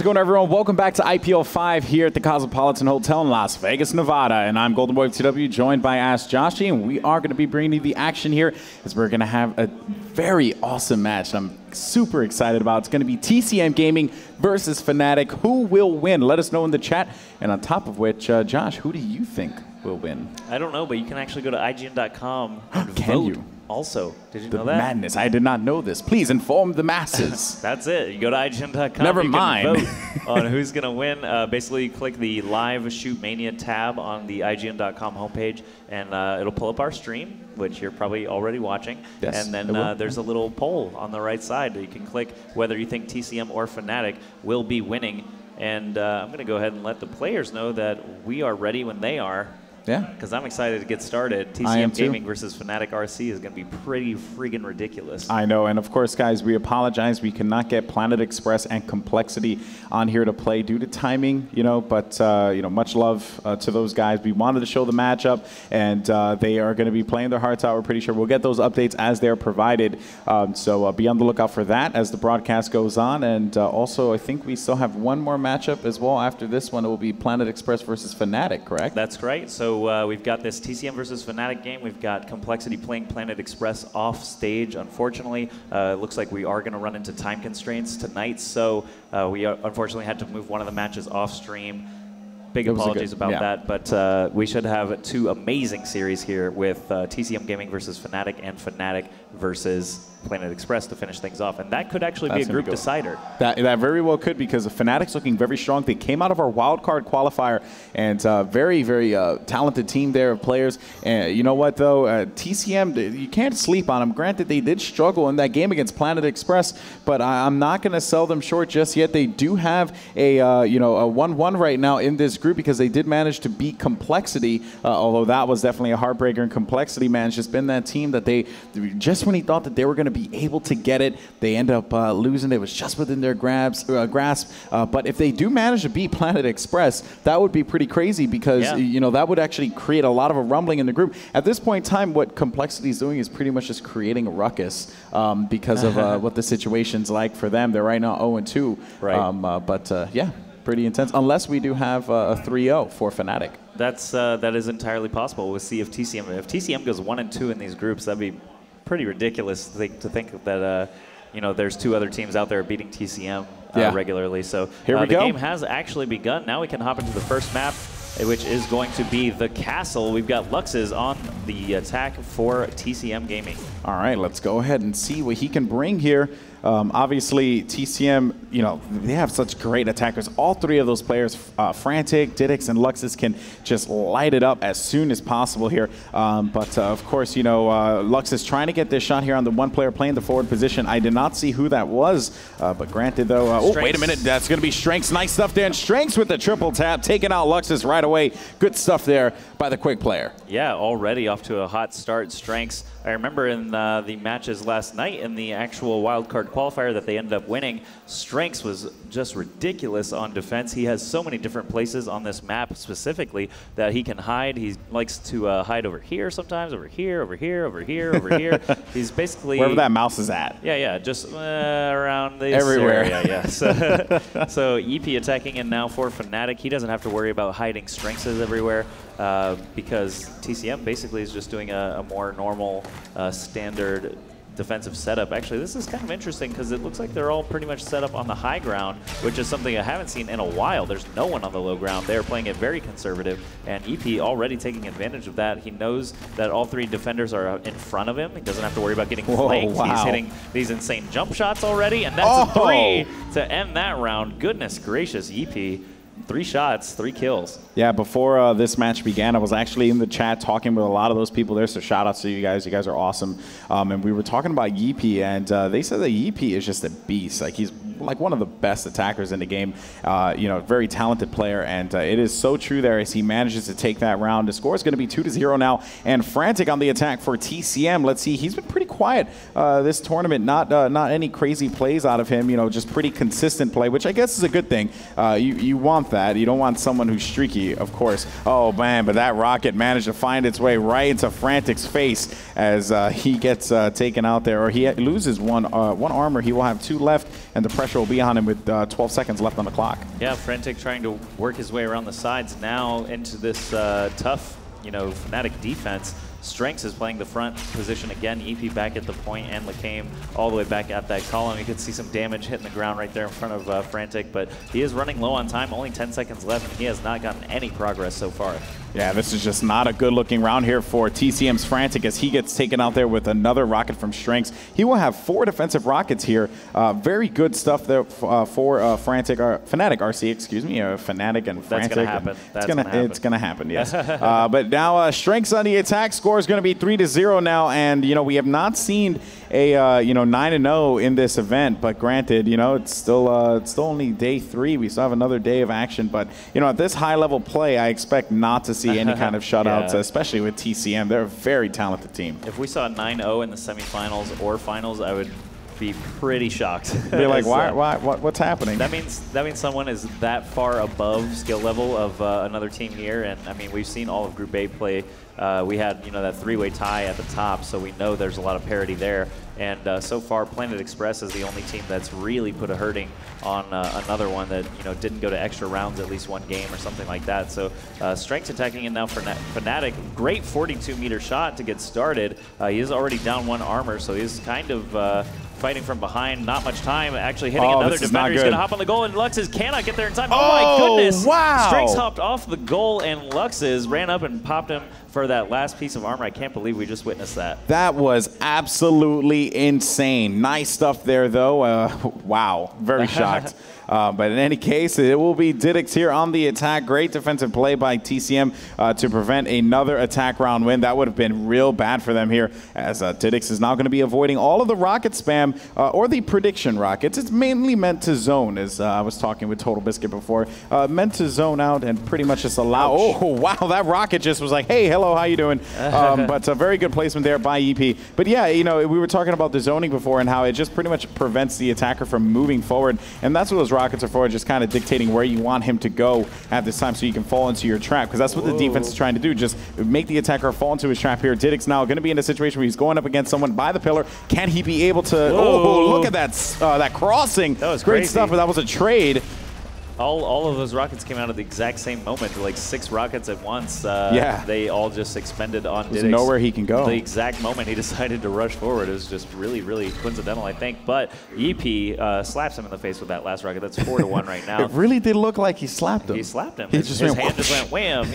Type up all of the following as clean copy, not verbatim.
How's it going, everyone? Welcome back to IPL 5 here at the Cosmopolitan Hotel in Las Vegas, Nevada. And I'm Golden Boy of TW, joined by Ask Joshi, and we are going to be bringing you the action here as we're going to have a very awesome match I'm super excited about. It's going to be TCM Gaming versus Fnatic. Who will win? Let us know in the chat. And on top of which, Josh, who do you think will win? I don't know, but you can actually go to IGN.com and Can vote. you? Also, did you The know that? madness. I did not know this. Please inform the masses. That's it. You go to IGN.com. Never you mind. Can vote on who's going to win. Basically, click the live Shootmania tab on the IGN.com homepage, and it'll pull up our stream, which you're probably already watching. Yes, and then there's a little poll on the right side that you can click whether you think TCM or Fnatic will be winning. And I'm going to go ahead and let the players know that we are ready when they are. Yeah. Because I'm excited to get started. TCM Gaming versus Fnatic RC is going to be pretty friggin' ridiculous. I know, and of course, guys, we apologize. We cannot get Planet Express and Complexity on here to play due to timing, but, much love to those guys. We wanted to show the matchup, and they are going to be playing their hearts out. We're pretty sure we'll get those updates as they're provided. So be on the lookout for that as the broadcast goes on. And also, I think we still have one more matchup as well. After this one, it will be Planet Express versus Fnatic, correct? That's right. So we've got this TCM versus Fnatic game. We've got Complexity playing Planet Express off stage. Unfortunately, it looks like we are going to run into time constraints tonight. So we unfortunately had to move one of the matches off stream. Big apologies about that, but we should have two amazing series here with TCM Gaming versus Fnatic and Fnatic versus Planet Express to finish things off, and that could actually be a group decider. That very well could, because the Fnatic's looking very strong. They came out of our wildcard qualifier, and very talented team there of players. And you know what, though? TCM, you can't sleep on them. Granted, they did struggle in that game against Planet Express, but I'm not going to sell them short just yet. They do have a 1-1 right now in this group because they did manage to beat Complexity, although that was definitely a heartbreaker. And Complexity, man, has just been that team that they, just when he thought that they were going to be able to get it, they end up losing. It was just within their grasp. But if they do manage to beat Planet Express, that would be pretty crazy because that would actually create a lot of a rumbling in the group. At this point in time, what Complexity is doing is pretty much just creating a ruckus because of what the situation's like for them. They're right now 0-2. Right. Yeah, pretty intense. Unless we do have a 3-0 for Fnatic. That is entirely possible. We'll see if TCM goes 1-2 in these groups. That'd be pretty ridiculous to think that there's two other teams out there beating TCM regularly. So here we the go. game has actually begun. Now we can hop into the first map, which is going to be the Castle. We've got Luxes on the attack for TCM Gaming. All right, let's go ahead and see what he can bring here. Obviously, TCM, they have such great attackers. All three of those players, Frantic, Didix, and Luxes, can just light it up as soon as possible here. But of course, Luxes trying to get this shot here on the one player playing the forward position. I did not see who that was, but granted, though, oh, wait a minute, that's going to be Strengths. Nice stuff there, and Strengths with the triple tap, taking out Luxes right away. Good stuff there by the quick player. Yeah, already off to a hot start, Strengths. I remember in the matches last night in the actual wildcard qualifier that they ended up winning, Strengths was just ridiculous on defense. He has so many different places on this map specifically that he can hide. He likes to hide over here sometimes, over here, over here, over here, over here. He's basically... wherever that mouse is at. Yeah, just around this everywhere. area, yeah. So EP attacking in now for Fnatic. He doesn't have to worry about hiding Strengths everywhere because TCM basically is just doing a more normal standard defensive setup. Actually, this is kind of interesting because it looks like they're all pretty much set up on the high ground, which is something I haven't seen in a while. There's no one on the low ground. They're playing it very conservative, and EP already taking advantage of that. He knows that all three defenders are in front of him. He doesn't have to worry about getting flanked. Wow. He's hitting these insane jump shots already, and that's a 3 to end that round. Goodness gracious, EP. 3 shots, 3 kills. Yeah, before this match began, I was actually in the chat talking with a lot of those people there, so shout outs to you guys. You guys are awesome. And we were talking about Yeepy, and they said that Yeepy is just a beast. Like, he's like one of the best attackers in the game. Very talented player, and it is so true there as he manages to take that round. The score is going to be 2-0 now, and Frantic on the attack for TCM. Let's see, he's been pretty quiet this tournament. Not any crazy plays out of him. Just pretty consistent play, which I guess is a good thing. You want that. You don't want someone who's streaky, of course. Oh man, but that rocket managed to find its way right into Frantic's face as he gets taken out there, or he loses one armor. He will have 2 left, and the pressure pressure will be on him with 12 seconds left on the clock. Yeah, Fnatic trying to work his way around the sides now into this tough, Fnatic defense. Strengths is playing the front position again. EP back at the point, and Lacame all the way back at that column. You could see some damage hitting the ground right there in front of Fnatic, but he is running low on time. Only 10 seconds left, and he has not gotten any progress so far. Yeah, this is just not a good-looking round here for TCM's Fnatic as he gets taken out there with another rocket from Strengths. He will have 4 defensive rockets here. Very good stuff there for Fnatic RC, excuse me, Fnatic and Fnatic. That's going to happen. It's going to happen, yes. But now Strengths on the attack score is going to be 3-0 now, and we have not seen a 9-0 in this event. But granted, it's still only day 3. We still have another day of action. But at this high-level play, I expect not to see any kind of shutouts, especially with TCM. They're a very talented team. If we saw a 9-0 in the semifinals or finals, I would be pretty shocked. Be like, what's happening? That means someone is that far above skill level of another team here. And I mean, we've seen all of Group A play. We had that 3-way tie at the top, so we know there's a lot of parity there. And so far, Planet Express is the only team that's really put a hurting on another one that didn't go to extra rounds at least one game or something like that. So Strengths attacking in now for Fnatic. Great 42-meter shot to get started. He is already down 1 armor, so he's kind of fighting from behind. Not much time. Actually hitting another defender. He's going to hop on the goal, and Luxes cannot get there in time. Oh my goodness! Wow! Strengths hopped off the goal, and Luxes ran up and popped him for that last piece of armor. I can't believe we just witnessed that. That was absolutely insane. Nice stuff there, though. Wow. Very shocked. But in any case, it will be Didix here on the attack. Great defensive play by TCM to prevent another attack round win. That would have been real bad for them here, as Didix is now going to be avoiding all of the rocket spam or the prediction rockets. It's mainly meant to zone, as I was talking with Total Biscuit before. Meant to zone out and pretty much just allow. Ouch. Oh, wow. That rocket just was like, hey, hello, how you doing? But a very good placement there by EP. But yeah, we were talking about the zoning before and how it just pretty much prevents the attacker from moving forward. And that's what those rockets are for, just kind of dictating where you want him to go at this time so you can fall into your trap, because that's what the defense is trying to do, just make the attacker fall into his trap here. Didix now going to be in a situation where he's going up against someone by the pillar. Can he be able to... Oh, look at that that crossing. That was great crazy stuff, but that was a trade. All of those rockets came out at the exact same moment, like 6 rockets at once. Yeah. They all just expended on Didix. There's nowhere he can go. The exact moment he decided to rush forward. It was just really, really coincidental, I think. But EP slaps him in the face with that last rocket. That's 4-1 right now. It really did look like he slapped him. He slapped him. His hand just went wham,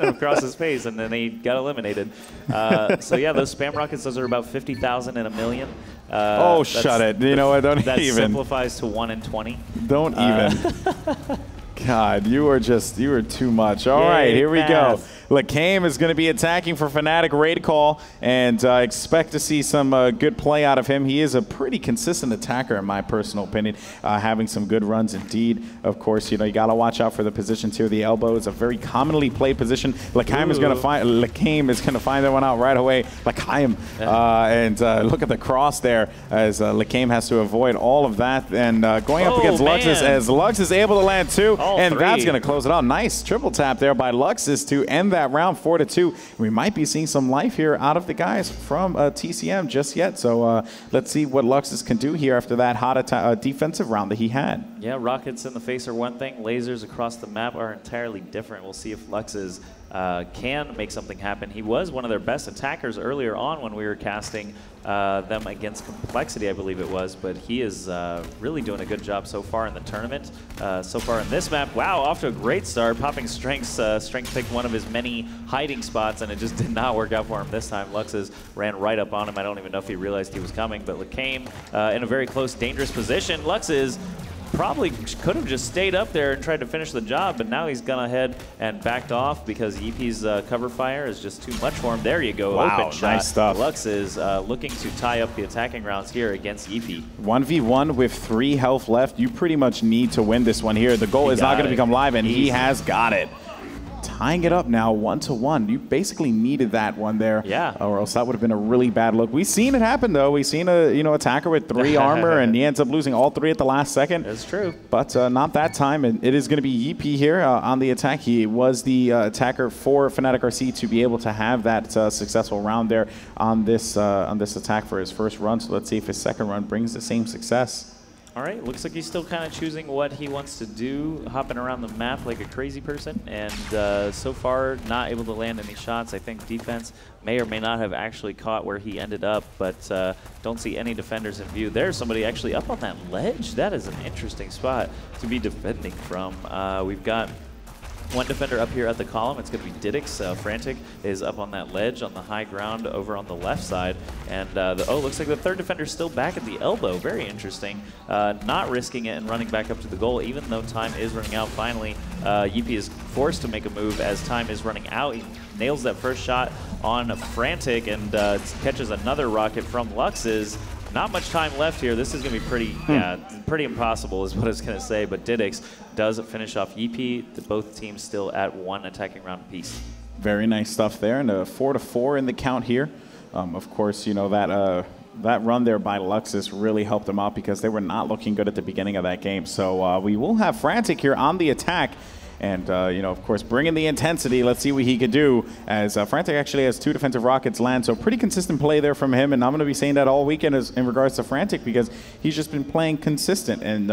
across his face, and then he got eliminated. So yeah, those spam rockets, those are about 50,000 in a million. Shut it. You know what? Don't that even. That simplifies to 1 in 20. Don't even. God, you are too much. All right, here we go. Lacame is going to be attacking for Fnatic raid call, and I expect to see some good play out of him. He is a pretty consistent attacker, in my personal opinion, having some good runs indeed. Of course, you got to watch out for the positions here. The elbow is a very commonly played position. Lacame is going to find that one out right away. Lacame, and look at the cross there, as Lacame has to avoid all of that, and going up against Luxes, as Lux is able to land 2, and that's going to close it out. Nice triple tap there by Luxes to end that round 4-2. We might be seeing some life here out of the guys from TCM just yet. So let's see what Luxes can do here after that hot defensive round that he had. Yeah, rockets in the face are one thing. Lasers across the map are entirely different. We'll see if Luxes can make something happen. He was one of their best attackers earlier on when we were casting them against Complexity, I believe it was, but he is really doing a good job so far in the tournament. So far in this map, wow, off to a great start, popping Strengths. Strengths picked one of his many hiding spots, and it just did not work out for him this time. Luxes ran right up on him. I don't even know if he realized he was coming, but Lacame in a very close, dangerous position. Luxes probably could have just stayed up there and tried to finish the job, but now he's gone ahead and backed off because EP's cover fire is just too much for him. There you go. Wow, open shot. nice stuff. Lux is looking to tie up the attacking rounds here against EP. 1v1 with 3 health left. You pretty much need to win this one here. The goal is not going to become live, and he has got it. Tying it up now 1-1. You basically needed that one there. Yeah. Or else that would have been a really bad look. We've seen it happen though. We've seen a attacker with 3 armor and he ends up losing all 3 at the last second. That's true. But not that time. And it is going to be EP here on the attack. He was the attacker for Fnatic RC to be able to have that successful round there on this attack for his first run. So let's see if his second run brings the same success. All right, looks like he's still kind of choosing what he wants to do, hopping around the map like a crazy person, and so far not able to land any shots. I think defense may or may not have actually caught where he ended up, but don't see any defenders in view. There's somebody actually up on that ledge. That is an interesting spot to be defending from. We've got one defender up here at the column. It's going to be Didix. Fnatic is up on that ledge on the high ground over on the left side. And looks like the third defender's still back at the elbow. Very interesting. Not risking it and running back up to the goal, even though time is running out. Finally, Yeepy is forced to make a move as time is running out. He nails that first shot on Fnatic and catches another rocket from Lux's. Not much time left here. This is going to be pretty impossible is what I was going to say. But Didix does finish off Yeepy. Both teams still at 1 attacking round apiece. Very nice stuff there, and a 4-4 in the count here. Of course, you know, that run there by Luxus really helped them out because they were not looking good at the beginning of that game. So we will have Fnatic here on the attack. And, you know, of course, bring in the intensity. Let's see what he could do, as Fnatic actually has 2 defensive rockets land. So pretty consistent play there from him. And I'm going to be saying that all weekend in regards to Fnatic because he's just been playing consistent. And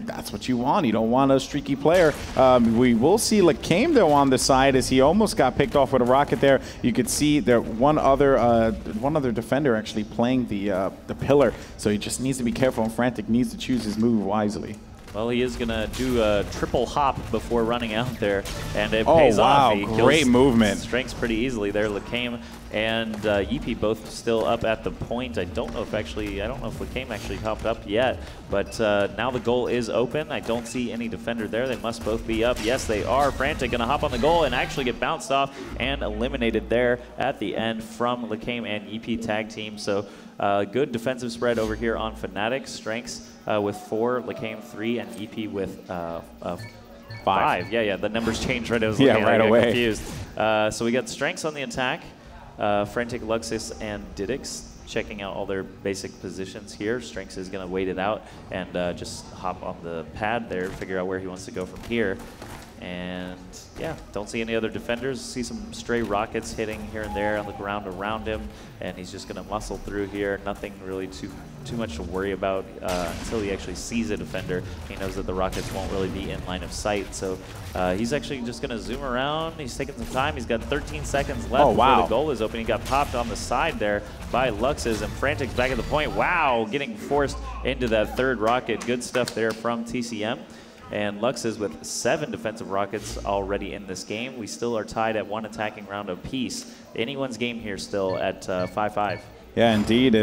that's what you want. You don't want a streaky player. We will see Lacame, though, on the side as he almost got picked off with a rocket there. You could see there one other defender actually playing the pillar. So he just needs to be careful, and Fnatic needs to choose his move wisely. Well, he is going to do a triple hop before running out there, and it pays off. He great movement. Strengths pretty easily there. Lacame and Yeepy both still up at the point. I don't know if Lacame actually hopped up yet, but now the goal is open. I don't see any defender there. They must both be up. Yes, they are. Fnatic going to hop on the goal and actually get bounced off and eliminated there at the end from Lacame and Yeepy tag team. So good defensive spread over here on Fnatic. Strengths with 4, Lacame 3, and Yeepy with 5. Yeah, the numbers changed right. I was right away confused. So we got strengths on the attack. Fnatic, Luxus, and Didix checking out all their basic positions here. Strengths is going to wait it out and just hop on the pad there, figure out where he wants to go from here. And yeah, don't see any other defenders. See some stray rockets hitting here and there on the ground around him, and he's just going to muscle through here. Nothing really too much to worry about until he actually sees a defender. He knows that the rockets won't really be in line of sight, so he's actually just going to zoom around. He's taking some time. He's got 13 seconds left before the goal is open. He got popped on the side there by Lux's, and Fnatic's back at the point. Wow, getting forced into that third rocket. Good stuff there from TCM. And Lux is with 7 defensive rockets already in this game. We still are tied at 1 attacking round apiece. Anyone's game here still at 5-5. Yeah, indeed.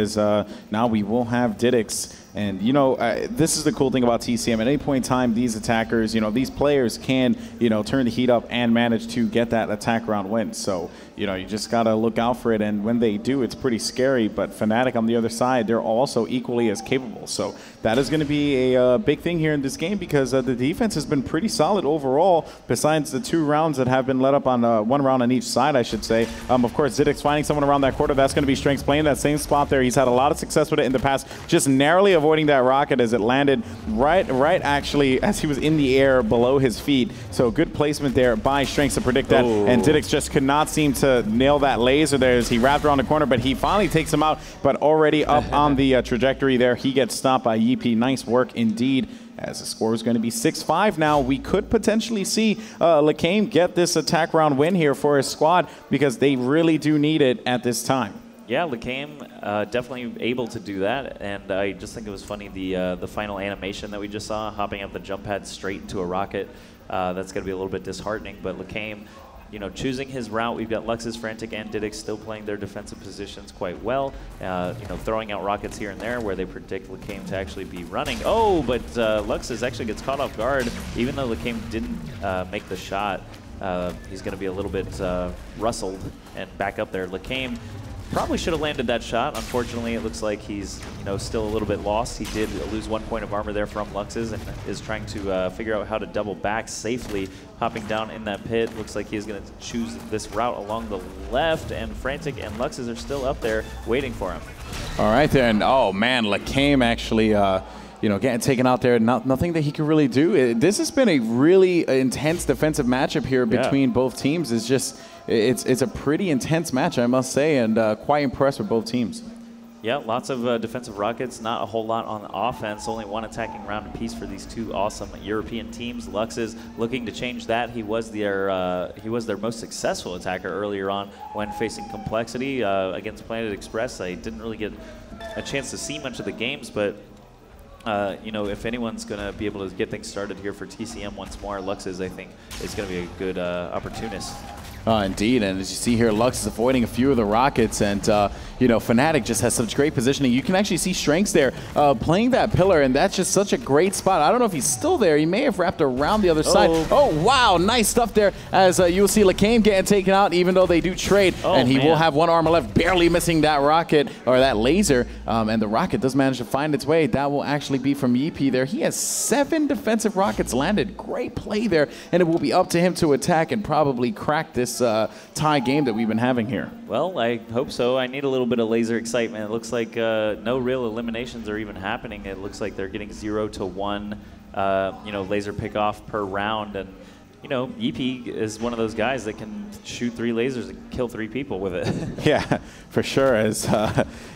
Now we will have Didix. And, you know, this is the cool thing about TCM. At any point in time, these attackers, you know, these players can, you know, turn the heat up and manage to get that attack round win. So, you know, you just got to look out for it. And when they do, it's pretty scary. But Fnatic on the other side, they're also equally as capable. So that is going to be a big thing here in this game because the defense has been pretty solid overall, besides the 2 rounds that have been let up on 1 round on each side, I should say. Of course, Didix finding someone around that quarter. That's going to be Strengths playing that same spot there. He's had a lot of success with it in the past, just narrowly avoiding that rocket as it landed right actually as he was in the air below his feet. So good placement there by Strengths to predict that. And Didix just could not seem to nail that laser there as he wrapped around the corner, but he finally takes him out. But already up on the trajectory there, he gets stopped by Yeepy. Nice work indeed. As the score is going to be 6-5 now, we could potentially see Lacame get this attack round win here for his squad because they really do need it at this time. Yeah, Lacame definitely able to do that, and I just think it was funny the final animation that we just saw, hopping up the jump pad straight into a rocket. That's going to be a little bit disheartening, but Lacame, you know, choosing his route. We've got Luxus, Fnatic, and Didix still playing their defensive positions quite well. You know, throwing out rockets here and there where they predict Lacame to actually be running. Oh, but Luxus actually gets caught off guard, even though Lacame didn't make the shot. He's going to be a little bit rustled and back up there. Lacame probably should have landed that shot. Unfortunately, it looks like he's, you know, still a little bit lost. He did lose 1 point of armor there from Lux's and is trying to figure out how to double back safely, hopping down in that pit. Looks like he's going to choose this route along the left, and Fnatic and Lux's are still up there waiting for him. All right, then. Oh, man, Lacame actually you know, getting taken out there, nothing that he can really do. This has been a really intense defensive matchup here between both teams. It's just, it's a pretty intense match, I must say, and quite impressed with both teams. Yeah, lots of defensive rockets, not a whole lot on offense. Only one attacking round apiece for these two awesome European teams. Lux is looking to change that. He was their most successful attacker earlier on when facing Complexity against Planet Express. I didn't really get a chance to see much of the games, but you know, if anyone's going to be able to get things started here for TCM once more, Lux is, I think, is going to be a good opportunist. Indeed, and as you see here, Lux is avoiding a few of the rockets, and you know, Fnatic just has such great positioning. You can actually see Strengths there playing that pillar, and that's just such a great spot. I don't know if he's still there. He may have wrapped around the other side. Oh, wow, nice stuff there, as you will see Lacame getting taken out, even though they do trade, and he will have one armor left, barely missing that rocket, or that laser, and the rocket does manage to find its way. That will actually be from Yeepee there. He has 7 defensive rockets landed. Great play there, and it will be up to him to attack and probably crack this tie game that we've been having here. Well, I hope so. I need a little bit of laser excitement. It looks like no real eliminations are even happening. It looks like they're getting 0 to 1, you know, laser pickoff per round, and you know, Yeepee is one of those guys that can shoot 3 lasers and kill 3 people with it. Yeah, for sure. As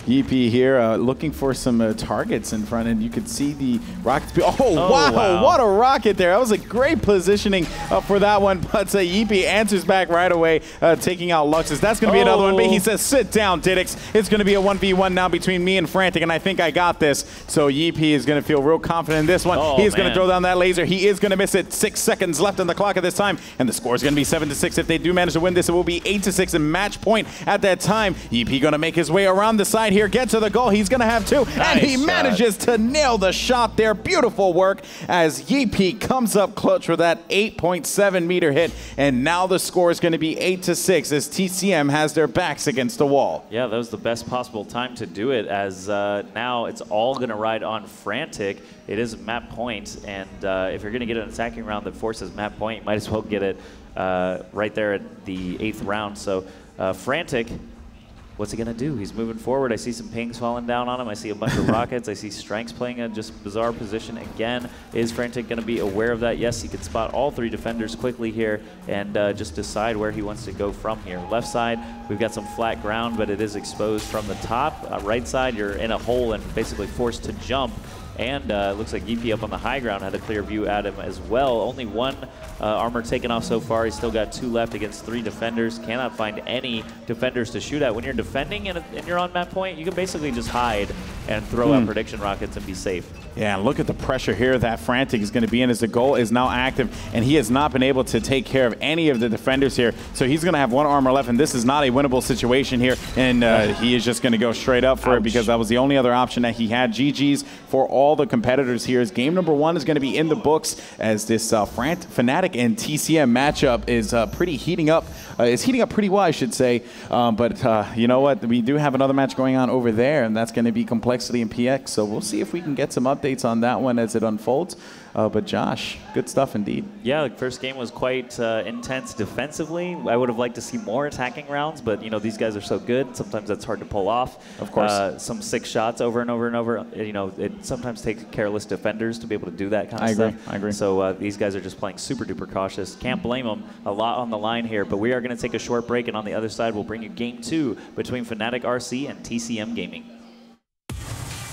Yeepee here looking for some targets in front, and you could see the rockets. Oh, wow, what a rocket there. That was a great positioning for that one, but Yeepee answers back right away, taking out Luxus. That's going to be another one, but he says, sit down, Didix. It's going to be a 1v1 now between me and Frantic, and I think I got this. So Yeepee is going to feel real confident in this one. He is going to throw down that laser. He is going to miss it. 6 seconds left on the clock at this time, and the score is going to be 7 to 6. If they do manage to win this, it will be 8 to 6 and match point at that time. Yeepee going to make his way around the side here, get to the goal. He's going to have 2, and he manages to nail the shot there. Beautiful work as Yeepee comes up clutch with that 8.7 meter hit, and now the score is going to be 8 to 6 as TCM has their backs against the wall. Yeah, that was the best possible time to do it, as now it's all going to ride on Frantic. It is map point, and if you're going to get an attacking round that forces map point, you might as well get it right there at the 8th round. So Frantic, what's he going to do? He's moving forward. I see some pings falling down on him. I see a bunch of rockets. I see Strengths playing a just bizarre position again. Is Frantic going to be aware of that? Yes, he can spot all 3 defenders quickly here and just decide where he wants to go from here. Left side, we've got some flat ground, but it is exposed from the top. Right side, you're in a hole and basically forced to jump. And it looks like Yeepee up on the high ground had a clear view at him as well. Only 1 armor taken off so far. He's still got 2 left against 3 defenders. Cannot find any defenders to shoot at. When you're defending and you're on map point, you can basically just hide and throw out prediction rockets and be safe. Yeah, and look at the pressure here that Frantic is going to be in, as the goal is now active, and he has not been able to take care of any of the defenders here. So he's going to have 1 armor left, and this is not a winnable situation here, and he is just going to go straight up for it because that was the only other option that he had. GG's for all the competitors here, as game number 1 is going to be in the books, as this Fnatic and TCM matchup is heating up pretty well, I should say. But you know what? We do have another match going on over there, and that's going to be Complexity and PX. So we'll see if we can get some updates on that one as it unfolds. But Josh, good stuff indeed. Yeah, the first game was quite intense defensively. I would have liked to see more attacking rounds, but you know, these guys are so good. Sometimes that's hard to pull off. Of course. Some 6 shots over and over and over. You know, it sometimes takes careless defenders to be able to do that kind of stuff. I agree. So these guys are just playing super duper cautious. Can't blame them. A lot on the line here, but we are going to take a short break, and on the other side, we'll bring you game 2 between Fnatic RC and TCM Gaming.